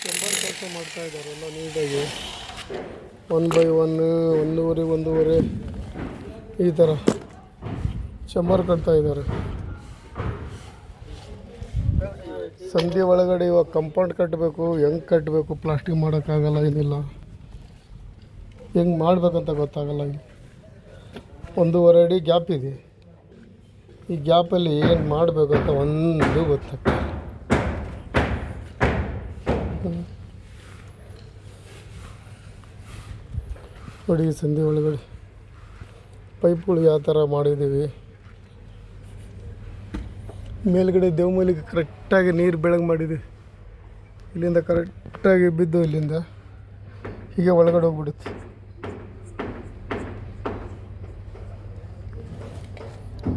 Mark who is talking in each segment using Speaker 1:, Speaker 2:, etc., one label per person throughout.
Speaker 1: ಚಂಬರ್ ಕೆಲಸ ಮಾಡ್ತಾ ಇದ್ದಾರೆ ಎಲ್ಲ ನೀಟಾಗಿ 1 by 1 ಒಂದೂವರೆ ಈ ಥರ ಚಂಬರ್ ಕಟ್ತಾ ಇದ್ದಾರೆ. ಸಂಧಿ ಒಳಗಡೆ ಇವಾಗ ಕಂಪೌಂಡ್ ಕಟ್ಟಬೇಕು. ಹೆಂಗೆ ಕಟ್ಟಬೇಕು, ಪ್ಲಾಸ್ಟಿಕ್ ಮಾಡೋಕ್ಕಾಗಲ್ಲ, ಏನಿಲ್ಲ. ಹೆಂಗೆ ಮಾಡಬೇಕಂತ ಗೊತ್ತಾಗಲ್ಲ. 1.5 ಅಡಿ ಗ್ಯಾಪ್ ಇದೆ. ಈ ಗ್ಯಾಪಲ್ಲಿ ಏನು ಮಾಡಬೇಕಂತ ಒಂದು ಗೊತ್ತಾಗ್ತದೆ. ನೋಡಿ ಸಂಧಿ ಒಳಗಡೆ ಪೈಪ್ಗಳು ಯಾವ ಥರ ಮಾಡಿದ್ದೀವಿ. ಮೇಲ್ಗಡೆ ದೇವಮೂಲಿಗೆ ಕರೆಕ್ಟಾಗಿ ನೀರು ಬೆಳಗ್ಗೆ ಮಾಡಿದ್ದೀವಿ. ಇಲ್ಲಿಂದ ಕರೆಕ್ಟಾಗಿ ಬಿದ್ದು ಇಲ್ಲಿಂದ ಹೀಗೆ ಒಳಗಡೆ ಹೋಗ್ಬಿಡುತ್ತೆ.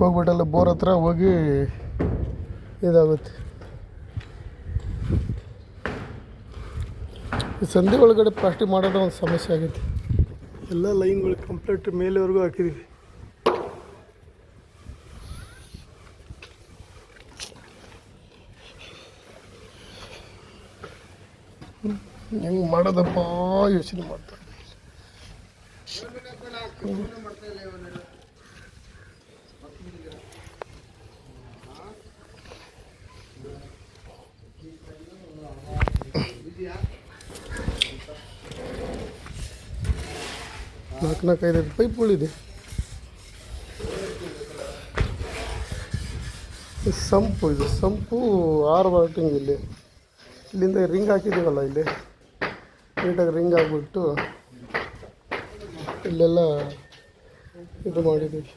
Speaker 1: ಹೋಗ್ಬಿಟ್ಟಲ್ಲ ಬೋರ್ ಹತ್ರ ಹೋಗಿ ಇದಾಗುತ್ತೆ. ಈ ಸಂಧಿ ಒಳಗಡೆ ಪ್ಲಾಸ್ಟಿಕ್ ಮಾಡೋದು ಒಂದು ಸಮಸ್ಯೆ ಆಗೈತಿ. ಎಲ್ಲ ಲೈನ್ಗಳು ಕಂಪ್ಲೀಟ್ ಮೇಲೆವರೆಗೂ ಹಾಕಿದ್ದೀವಿ. ಹೆಂಗೆ ಮಾಡೋದಪ್ಪ ಯೋಚನೆ ಮಾಡ್ತಾರೆ. ನಾಲ್ಕು 5 ಪೈಪ್ಗಳಿದೆ. ಇದು ಸಂಪು 6 ವಾಲ್ಟಿಂಗ್. ಇಲ್ಲಿಂದ ರಿಂಗ್ ಹಾಕಿದ್ದೀವಲ್ಲ, ಇಲ್ಲಿ ನೀಟಾಗಿ ರಿಂಗ್ ಆಗಿಬಿಟ್ಟು ಇಲ್ಲೆಲ್ಲ ಇದು ಮಾಡಿದ್ದೀವಿ.